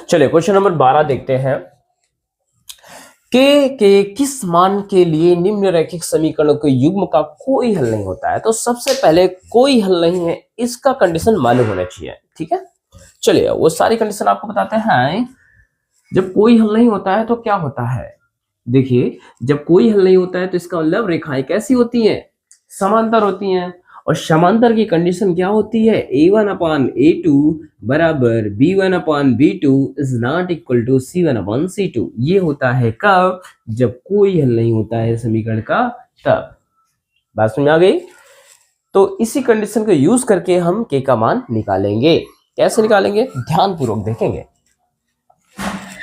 चलिए question number 12 देखते हैं। के किस मान के लिए निम्नलिखित समीकरणों के युग्म का कोई हल नहीं होता है। तो सबसे पहले कोई हल नहीं है इसका कंडीशन मालूम होना चाहिए। ठीक है, चलिए वो सारी कंडीशन आपको बताते हैं। जब कोई हल नहीं होता है तो क्या होता है, देखिए जब कोई हल नहीं होता है तो इसका मतलब रेखाएं कैसी होती हैं, समांतर होती हैं। और समांतर की कंडीशन क्या होती है, a1 अपान a2 बराबर b1 upon b2 is not equal to c1 upon c2। ये होता है कब, जब कोई हल नहीं होता है समीकरण का, तब। बात समझ में आ गई। तो इसी कंडीशन को यूज करके हम के का मान निकालेंगे। कैसे निकालेंगे, ध्यान पूर्वक देखेंगे।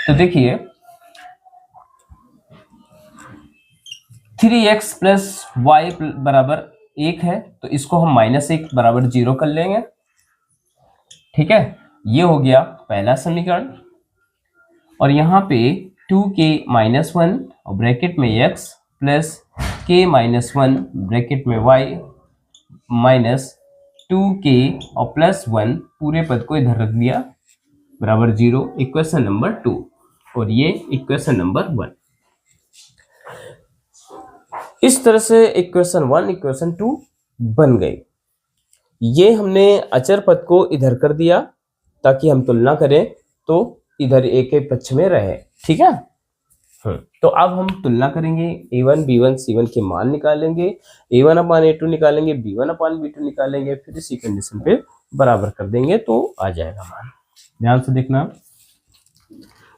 तो देखिए 3x प्लस वाई बराबर 1 है, तो इसको हम -1 बराबर 0 कर लेंगे। ठीक है, ये हो गया पहला समीकरण। और यहाँ पे 2k माइनस 1 और ब्रैकेट में x plus k minus 1 bracket में y माइनस 2k और प्लस 1 पूरे पद को इधर रख दिया बराबर 0, इक्वेशन नंबर 2। और ये इक्वेशन नंबर 1। इस तरह से इक्वेशन 1 इक्वेशन 2 बन गई। ये हमने अचर पद को इधर कर दिया ताकि हम तुलना करें तो इधर a के पक्ष में रहे। ठीक है, तो अब हम तुलना करेंगे, a1 b1 c1 के मान निकालेंगे, a1 अपान a2 निकालेंगे, b1 अपान b2 निकालेंगे, फिर इसी कंडीशन पे बराबर कर देंगे तो आ जाएगा मान। ध्यान से देखना,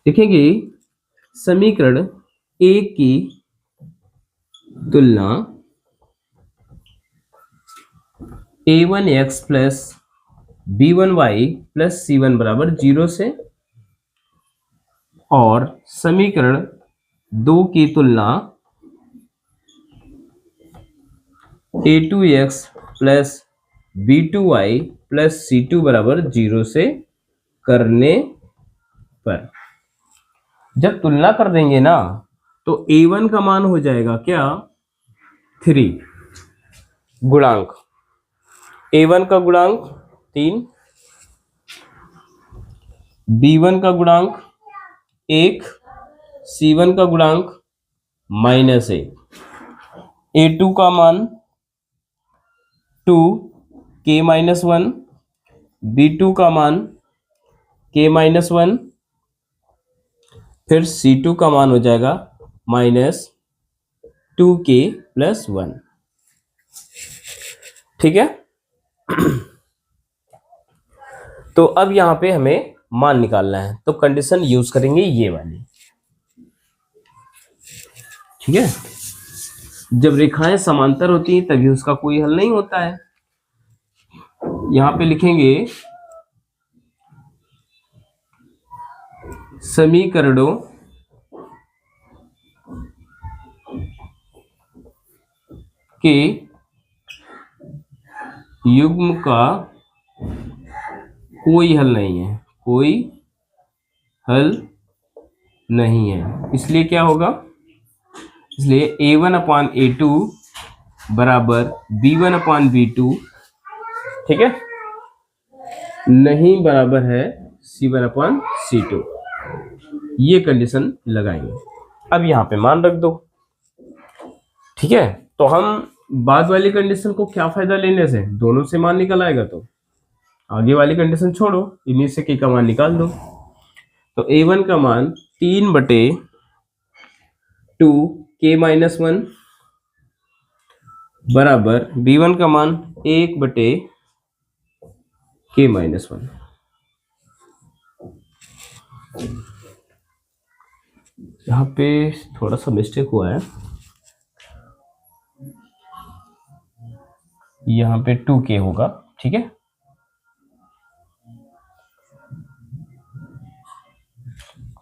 देखेंगे समीकरण a की तुलना a1x plus b1y plus c1 बराबर 0 से, और समीकरण 2 की तुलना a2x plus b2y plus c2 बराबर 0 से करने पर जब तुलना कर देंगे ना तो a1 का मान हो जाएगा क्या, 3 गुणांक, a1 का गुणांक 3, b1 का गुणांक 1, c1 का गुणांक -1, a2 का मान 2 k माइनस 1, b2 का मान k माइनस 1, फिर c2 का मान हो जाएगा -2k प्लस 1। ठीक है, तो अब यहां पे हमें मान निकालना है तो कंडीशन यूज करेंगे ये वाली। ठीक है, जब रेखाएं समांतर होती हैं तभी उसका कोई हल नहीं होता है। यहां पे लिखेंगे समीकरणों के युग्म का कोई हल नहीं है, कोई हल नहीं है। इसलिए क्या होगा, इसलिए a1 अपान a2 बराबर b1 अपान b2, ठीक है, नहीं बराबर है c1 अपान c2। ये कंडीशन लगाएंगे। अब यहां पे मान रख दो। ठीक है, तो हम बाद वाली कंडीशन को क्या फायदा लेने से, दोनों से मान निकल आएगा तो आगे वाली कंडीशन छोड़ो, इन्हीं से k का मान निकाल दो। तो a1 का मान 3/2 k माइनस 1 बराबर b1 का मान 1/k माइनस 1। यहाँ पे थोड़ा सा मिस्टेक हुआ है, यहाँ पे 2k होगा। ठीक है,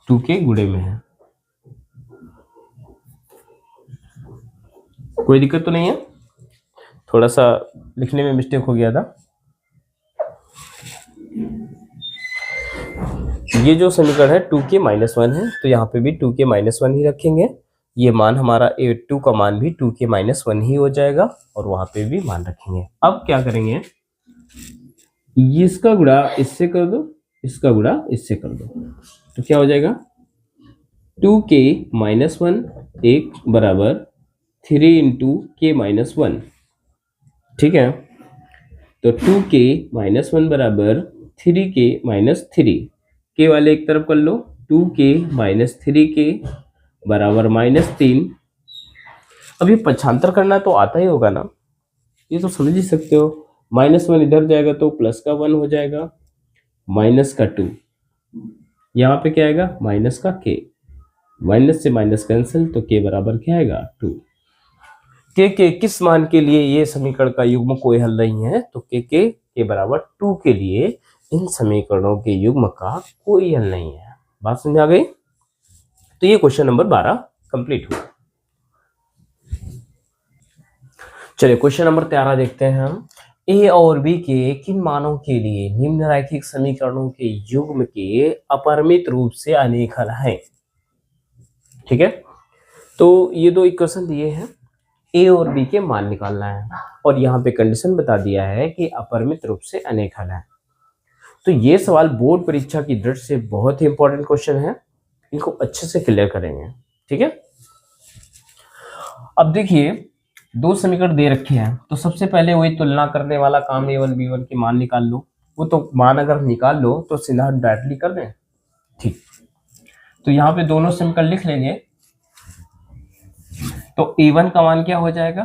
टू के गुणे में है, कोई दिक्कत तो नहीं है, थोड़ा सा लिखने में मिस्टेक हो गया था। ये जो समीकरण है 2k माइनस 1 है, तो यहाँ पे भी 2k माइनस 1 ही रखेंगे। ये मान हमारा a2 का मान भी 2k माइनस 1 ही हो जाएगा और वहां पे भी मान रखेंगे। अब क्या करेंगे, इसका गुणा इससे कर दो इसका गुणा इससे कर दो, तो क्या हो जाएगा 2k-1 एक बराबर 3 इंटू के माइनस 1, ठीक है। तो 2k-1 बराबर 3k-3, के वाले एक तरफ कर लो, 2k-3k बराबर -3। अब ये पक्षांतर करना तो आता ही होगा ना, ये तो समझ ही सकते हो। -1 इधर जाएगा तो प्लस का 1 हो जाएगा, माइनस का 2, यहाँ पे क्या आएगा माइनस का k, माइनस से माइनस कैंसिल, तो k बराबर क्या आएगा 2। के किस मान के लिए ये समीकरण का युग्म कोई हल नहीं है, तो के बराबर 2 के लिए इन समीकरणों के युग्म का कोई हल नहीं है। बात समझ आ गई? तो ये क्वेश्चन नंबर 12 कंप्लीट हुआ। चलिए क्वेश्चन नंबर 13 देखते हैं हम। ए और बी के किन मानों के लिए निम्नलिखित समीकरणों के युग्म के अपरिमित रूप से अनेक हल हैं। ठीक है, तो ये दो इक्वेशन दिए हैं, ए और बी के मान निकालना है और यहाँ पे कंडीशन बता दिया है कि अपरिमित रूप से अनेक हल है। तो ये सवाल बोर्ड परीक्षा की दृष्टि से बहुत ही इंपॉर्टेंट क्वेश्चन है, इनको अच्छे से क्लियर करेंगे। ठीक है, अब देखिए दो समीकरण दे रखे हैं, तो सबसे पहले वही तुलना करने वाला काम a1 b1 के मान निकाल लो। वो तो मान अगर निकाल लो तो सीधा डायरेक्टली कर दें। ठीक, तो यहाँ पे दोनों समीकरण लिख लेंगे। तो a1 का मान क्या हो जाएगा,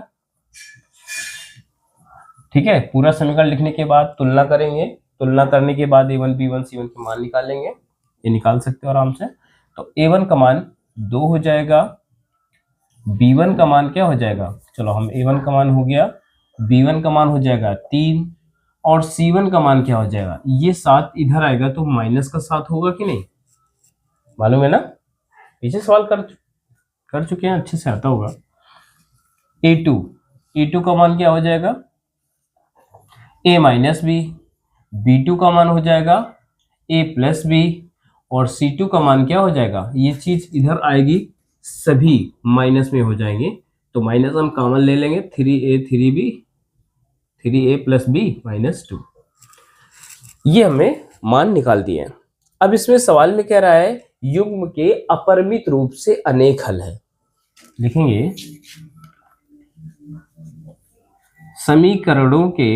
ठीक है, पूरा समीकरण लिखने के बाद तुलना करेंगे, तुलना करने के बाद a1 b1 c1 के मान निकालेंगे, ये निकाल सकते हो आराम से। तो a1 का मान 2 हो जाएगा, b1 का मान क्या हो जाएगा, चलो हम a1 का मान हो गया, b1 का मान हो जाएगा 3 और c1 का मान क्या हो जाएगा, ये 7 इधर आएगा तो माइनस का 7 होगा कि नहीं, मालूम है ना, पीछे सवाल कर चुके हैं, अच्छे से आता होगा। a2 का मान क्या हो जाएगा a माइनस बी, b2 का मान हो जाएगा a प्लस बी और c2 का मान क्या हो जाएगा, ये चीज इधर आएगी, सभी माइनस में हो जाएंगे, तो माइनस हम कॉमन ले लेंगे, 3a 3b 3a plus B minus 2, ये हमें मान निकाल दिए हैं। अब इसमें सवाल में कह रहा है युग्म के अपरिमित रूप से अनेक हल है। लिखेंगे समीकरणों के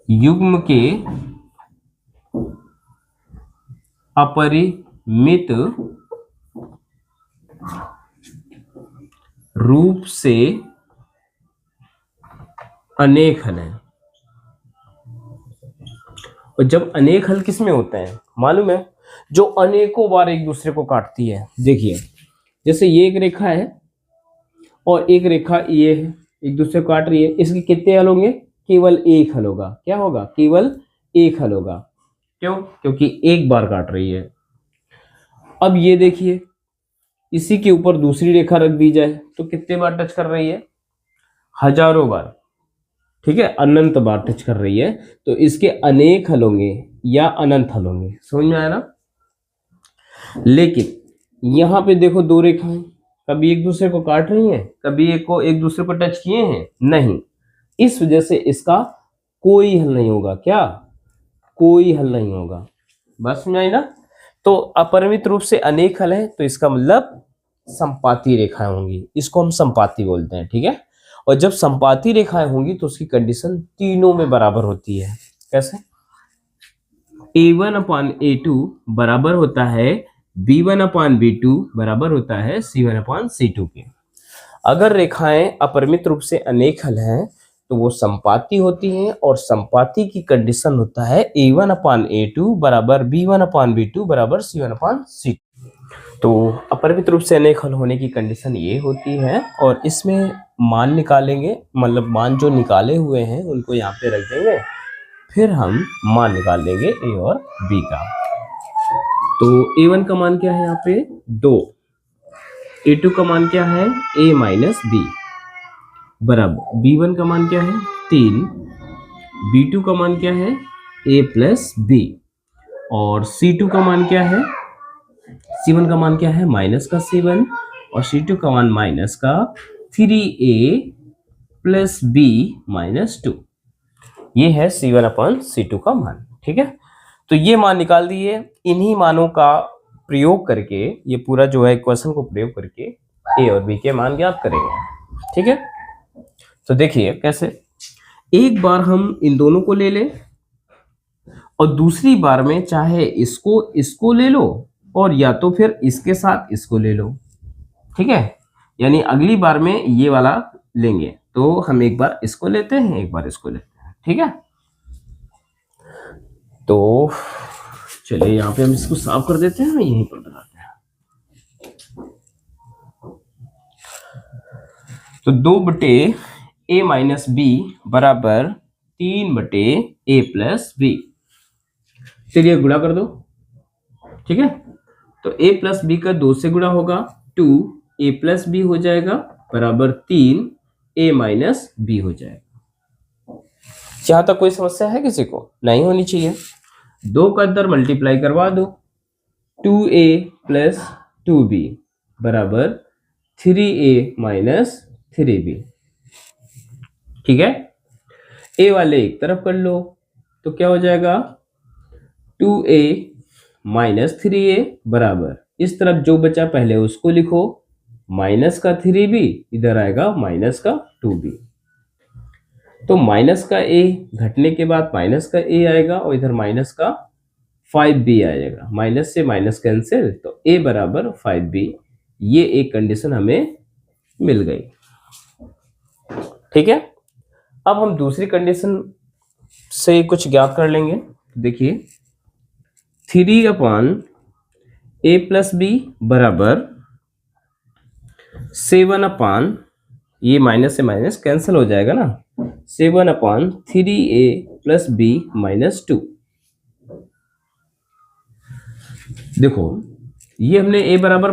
युग्म के अपरिमित रूप से अनेक हल हैं। और जब अनेक हल किस में होते हैं मालूम है, जो अनेकों बार एक दूसरे को काटती है। देखिए जैसे ये एक रेखा है और एक रेखा ये है, एक दूसरे को काट रही है, इसके कितने हल होंगे, केवल एक हल होगा। क्या होगा, केवल एक हल होगा। क्यों, क्योंकि एक बार काट रही है। अब ये देखिए इसी के ऊपर दूसरी रेखा रख दी जाए तो कितने बार टच कर रही है, हजारों बार, ठीक है, अनंत बार टच कर रही है, तो इसके अनेक हल होंगे या अनंत हल होंगे। समझ में आया ना। लेकिन यहां पे देखो दो रेखाएं कभी एक दूसरे को काट रही हैं, कभी एक दूसरे को टच किए हैं नहीं, इस वजह से इसका कोई हल नहीं होगा। क्या, कोई हल नहीं होगा। बस समझ आई ना। तो अपरिमित रूप से अनेक हल है तो इसका मतलब संपाती रेखाएं होंगी, इसको हम संपाती बोलते हैं। ठीक है, और जब संपाती रेखाएं होंगी तो उसकी कंडीशन तीनों में बराबर होती है। कैसे, a1/a2 बराबर होता है b1/b2 बराबर होता है c1/c2 के। अगर रेखाएं अपरिमित रूप से अनेक हल हैं तो वो संपाती होती हैं और संपाती की कंडीशन होता है a1/a2 बराबर b1/b2 बराबर c1/c2। तो अपरिमित रूप से अनेक हल होने की कंडीशन ये होती है और इसमें मान निकालेंगे, मतलब मान जो निकाले हुए हैं उनको यहाँ पे रख देंगे, फिर हम मान निकाल लेंगे a और b का। तो a1 का मान क्या है यहाँ पे 2, a2 का मान क्या है a माइनस बी बराबर b1 का मान क्या है 3, b2 का मान क्या है a प्लस बी और c2 का मान क्या है, c1 का मान क्या है माइनस का 7 और c2 का मान माइनस का 3a प्लस बी माइनस 2। ये है C1/C2 का मान। ठीक है, तो ये मान निकाल दिए। इन्हीं मानों का प्रयोग करके ये पूरा जो है इक्वेशन को प्रयोग करके ए और बी के मान ज्ञात करेंगे। ठीक है, तो देखिए कैसे। एक बार हम इन दोनों को ले लें और दूसरी बार में चाहे इसको ले लो और या तो फिर इसके साथ इसको ले लो। ठीक है, यानी अगली बार में ये वाला लेंगे, तो हम एक बार इसको लेते हैं, एक बार इसको लेते हैं। ठीक है, तो चलिए यहाँ पे हम इसको साफ कर देते हैं, यहीं पर लगाते हैं। तो 2/a-b बराबर 3/a+b। चलिए गुणा कर दो। ठीक है, तो a+b का 2 से गुणा होगा, 2a+b हो जाएगा बराबर 3a-b हो जाएगा। यहाँ तक कोई समस्या है किसी को? नहीं होनी चाहिए। 2 का इधर मल्टीप्लाई करवा दो, 2a+2b बराबर 3a-3b। ठीक है, a वाले एक तरफ कर लो तो क्या हो जाएगा, 2a-3a बराबर, इस तरफ जो बचा पहले उसको लिखो, माइनस का 3b, इधर आएगा माइनस का 2b। तो माइनस का a घटने के बाद माइनस का a आएगा और इधर माइनस का 5b आएगा। माइनस से माइनस कैंसिल, तो a बराबर 5b। ये एक कंडीशन हमें मिल गई। ठीक है, अब हम दूसरी कंडीशन से कुछ ज्ञात कर लेंगे। देखिए 3/a+b बराबर 7 ये माइनस से माइनस कैंसिल हो जाएगा ना, 7/3a+b - 2। देखो ये हमने a बराबर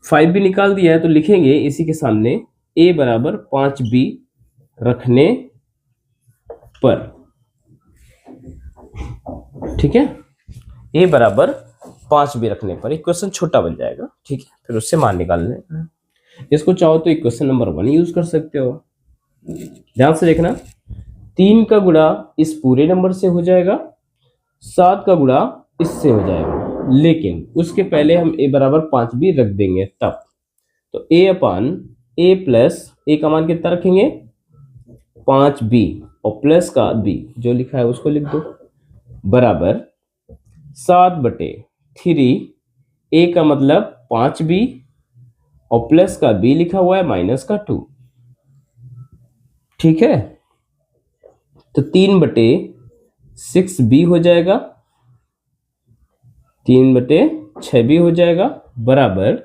5b निकाल दिया है, तो लिखेंगे इसी के सामने a बराबर 5b रखने पर। ठीक है, a बराबर 5b रखने पर इक्वेशन छोटा बन जाएगा। ठीक है, फिर उससे मान निकालने। इसको चाहो तो इक्वेशन नंबर 1 यूज कर सकते हो। ध्यान से देखना, 3 का गुणा इस पूरे नंबर से हो जाएगा, 7 का गुणा इससे हो जाएगा, लेकिन उसके पहले हम a बराबर 5b रख देंगे तब। तो a/a का मान कितना रखेंगे, 5b, और प्लस का b जो लिखा है उसको लिख दो, बराबर 7/3, a का मतलब 5b और प्लस का b लिखा हुआ है माइनस का 2। ठीक है, तो 3/6b हो जाएगा, 3/6b हो जाएगा बराबर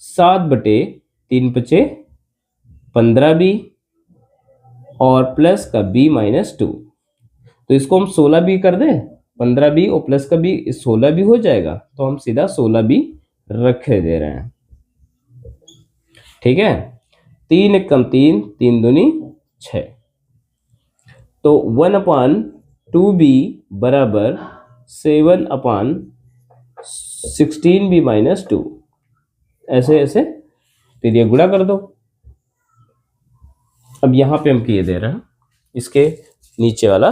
7/3×5 और प्लस का b - 2। तो इसको हम 16b कर दें, 15b और प्लस का b 16b हो जाएगा, तो हम सीधा 16b रख दे रहे हैं। ठीक है, 3 × 3, 3 दूनी 6, तो 1/2b बराबर 7/16b - 2। ऐसे ऐसे फिर ये गुणा कर दो। अब यहां पे हम किए दे रहे हैं इसके नीचे वाला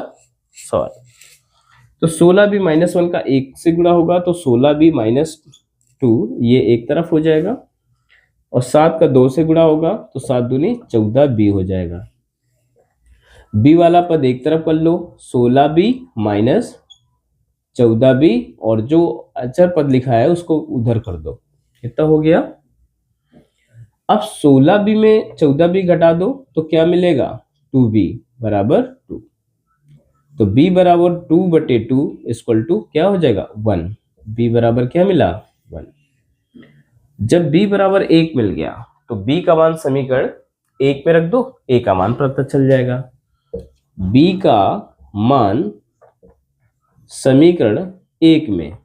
सवाल। तो 16b - 1 का 1 से गुणा होगा, तो 16b - 2 ये एक तरफ हो जाएगा, और 7 का 2 से गुणा होगा तो 7 दूनी 14b हो जाएगा। b वाला पद एक तरफ कर लो, 16b - 14b, और जो अचर पद लिखा है उसको उधर कर दो। कितना हो गया? अब 16b में 14b घटा दो तो क्या मिलेगा, 2b बराबर 2। तो b बराबर 2/2 = क्या हो जाएगा, 1। b बराबर क्या मिला, 1। जब b बराबर 1 मिल गया तो b का मान समीकरण 1 में रख दो, a का मान पता चल जाएगा। b का मान समीकरण 1 में,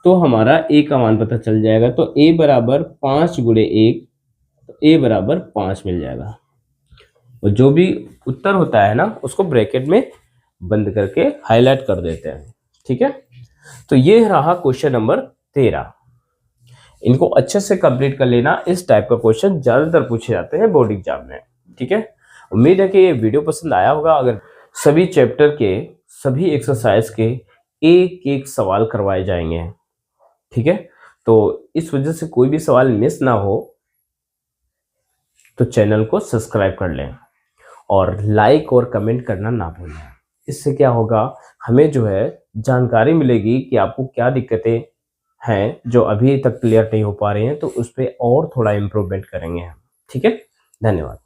तो हमारा a का मान पता चल जाएगा। तो a बराबर 5 × 1, तो a बराबर 5 मिल जाएगा। और जो भी उत्तर होता है ना उसको ब्रैकेट में बंद करके हाईलाइट कर देते हैं। ठीक है, तो ये रहा क्वेश्चन नंबर 13। इनको अच्छे से कंप्लीट कर लेना। इस टाइप का क्वेश्चन ज्यादातर पूछे जाते हैं बोर्ड एग्जाम में। ठीक है, उम्मीद है कि ये वीडियो पसंद आया होगा। अगर सभी चैप्टर के सभी एक्सरसाइज के एक एक सवाल करवाए जाएंगे, ठीक है। तो इस वजह से कोई भी सवाल मिस ना हो तो चैनल को सब्सक्राइब कर लें और लाइक और कमेंट करना ना भूलें। इससे क्या होगा, हमें जो है जानकारी मिलेगी कि आपको क्या दिक्कतें हैं जो अभी तक क्लियर नहीं हो पा रही हैं, तो उस पर और थोड़ा इम्प्रूवमेंट करेंगे हम। ठीक है, धन्यवाद।